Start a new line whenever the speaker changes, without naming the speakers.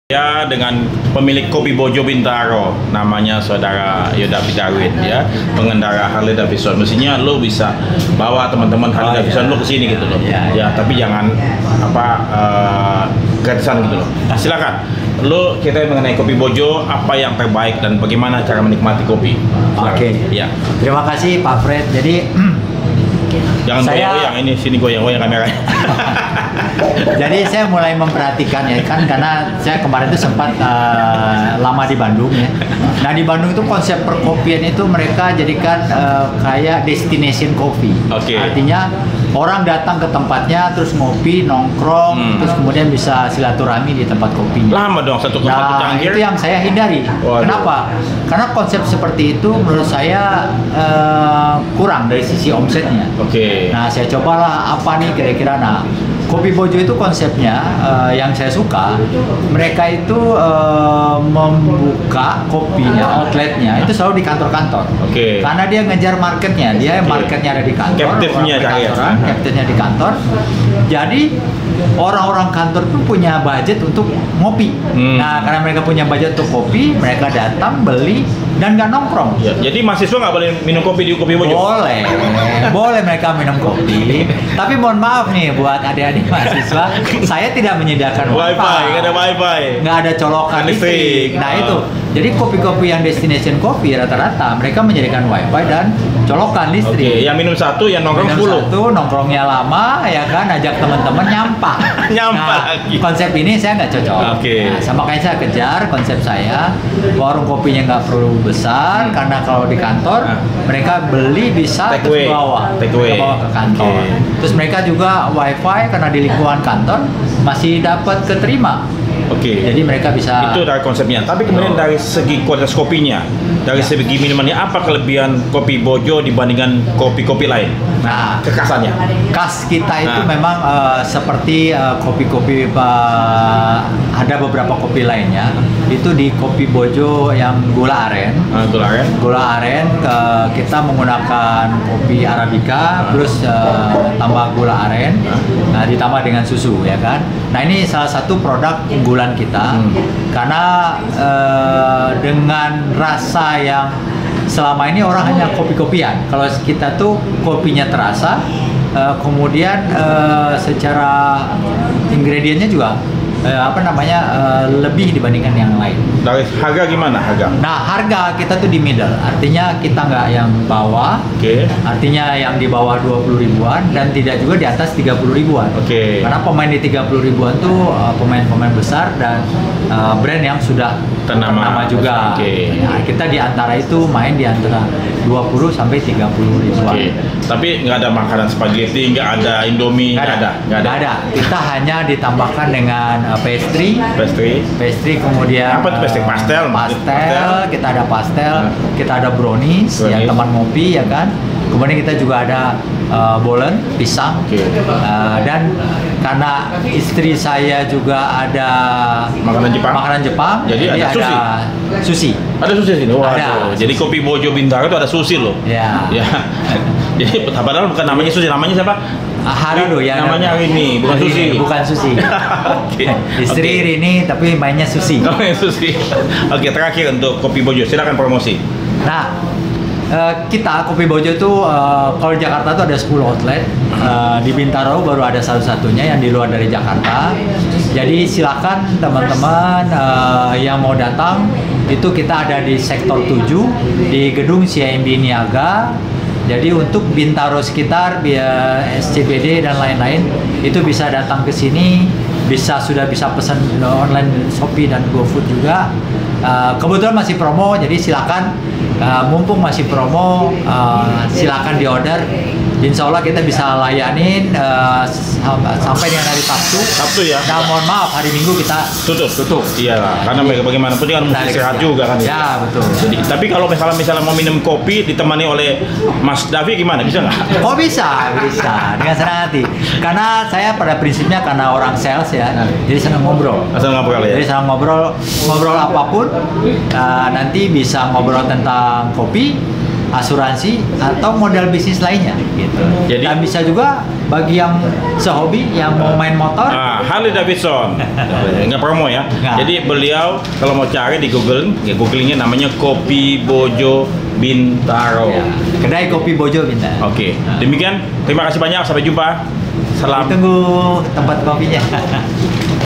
Ya, dengan pemilik Kopi Bojo Bintaro, namanya Saudara Yoda Darwin, ya, pengendara Harley Davidson. Mestinya lo bisa bawa teman-teman Harley Davidson lo ke sini gitu loh. Ya, tapi jangan gratisan gitu loh. Silakan. Lo kita mengenai Kopi Bojo, apa yang terbaik dan bagaimana cara menikmati kopi.
Oke.
Ya.
Terima kasih Pak Fred. Jadi
jangan goyang-goyang, ini sini goyang-goyang kameranya.
Jadi saya mulai memperhatikan ya kan, karena saya kemarin itu sempat lama di Bandung ya. Nah di Bandung itu konsep perkopian itu mereka jadikan kayak destination coffee. Artinya orang datang ke tempatnya terus ngopi, nongkrong, terus kemudian bisa silaturahmi di tempat kopinya.
Lama dong satu cangkir.
Itu yang saya hindari.
Waduh.
Kenapa? Karena konsep seperti itu menurut saya kurang dari sisi omsetnya. Nah saya cobalah apa nih kira-kira. Nah Kopi Bojo itu konsepnya yang saya suka, mereka itu membuka kopinya, outletnya itu selalu di kantor-kantor. Karena dia ngejar marketnya, marketnya ada di kantor, captive-nya di kantor. Jadi orang-orang kantor tuh punya budget untuk ngopi. Nah karena mereka punya budget untuk kopi, mereka datang beli dan nggak nongkrong.
Ya, jadi mahasiswa nggak boleh minum kopi di Kopi Bojo?
Boleh, boleh mereka minum kopi. Tapi mohon maaf nih buat adik-adik mahasiswa, saya tidak menyediakan
wifi, nggak ada wifi,
nggak ada colokan listrik. Nah itu, jadi kopi-kopi yang destination kopi rata-rata mereka menyediakan wifi dan colokan listrik.
Yang minum satu, yang nongkrong 10.
Satu, nongkrongnya lama, ya kan, ajak teman-teman nyampah. Nah, konsep ini saya nggak cocok. Nah, makanya saya kejar konsep saya, warung kopinya nggak perlu besar, karena kalau di kantor mereka beli bisa terus bawa ke kantor. Terus mereka juga wifi karena di lingkungan kantor masih dapat keterima. Jadi mereka bisa. Itu
dari konsepnya. Tapi kemudian dari segi kualitas kopinya, dari segi minumannya, apa kelebihan Kopi Bojo dibandingkan kopi-kopi lain?
Nah,
kekasannya.
Khas kita itu memang seperti kopi-kopi ada beberapa kopi lainnya. Itu di Kopi Bojo yang gula aren. Gula aren kita menggunakan kopi arabica plus tambah gula aren, ditambah dengan susu ya kan. Nah ini salah satu produk unggulan kita karena dengan rasa yang selama ini orang hanya kopi-kopian. Kalau kita tuh kopinya terasa, kemudian secara ingredientnya juga lebih dibandingkan yang lain.
Dari harga gimana harga?
Nah harga kita tuh di middle, artinya kita nggak yang bawah, artinya yang di bawah 20 ribuan dan tidak juga di atas 30 ribuan. Karena pemain di 30 ribuan tuh pemain-pemain besar dan brand yang sudah ternama juga. Nah, kita di antara itu main di antara 20 sampai 30 ribuan.
Tapi nggak ada makanan spaghetti, nggak ada Indomie, nggak ada.
Kita hanya ditambahkan dengan pastry, kemudian
apa itu pastry? Pastel,
kita ada pastel, kita ada brownies, yang teman ngopi ya kan. Kemudian kita juga ada bolen, pisang, dan karena istri saya juga ada makanan Jepang, jadi ada sushi.
Ada sushi sini. Jadi Kopi Bojo Bintaro itu ada sushi loh. Ya. Jadi padahal bukan namanya sushi, namanya siapa?
Harudo ya.
Namanya Rini, bukan sushi.
Bukan sushi. Istri Rini tapi mainnya sushi.
Terakhir untuk Kopi Bojo, silakan promosi.
Nah, kita Kopi Bojo itu kalau di Jakarta itu ada 10 outlet. Di Bintaro baru ada satu-satunya yang di luar dari Jakarta. Jadi silakan teman-teman yang mau datang, itu kita ada di sektor 7 di gedung CIMB Niaga. Jadi untuk Bintaro sekitar, SCBD dan lain-lain itu bisa datang ke sini, sudah bisa pesan online Shopee dan GoFood juga. Kebetulan masih promo, jadi silakan mumpung masih promo, silakan diorder. Insya Allah kita bisa layanin sampai dengan hari Sabtu ya. Nah mohon maaf hari Minggu kita tutup.
Iya lah, karena bagaimanapun kan mesti istirahat juga kan.
Ya betul.
Jadi, tapi kalau misalnya mau minum kopi ditemani oleh Mas Davi gimana? Bisa nggak?
Oh bisa dengan senang hati. Karena saya pada prinsipnya karena orang sales ya, jadi senang ngobrol. Jadi senang ngobrol apapun. Nanti bisa ngobrol tentang kopi, asuransi atau modal bisnis lainnya gitu.
Jadi-
Dan bisa juga bagi yang sehobi yang mau main motor.
Harley Davidson. Nggak promo ya.
Nggak.
Jadi beliau kalau mau cari di Google, ya googlingnya namanya Kopi Bojo Bintaro.
Ya, kedai kopi Bojo Bintaro.
Oke, demikian. Terima kasih banyak. Sampai jumpa. Salam.
Tunggu tempat kopinya.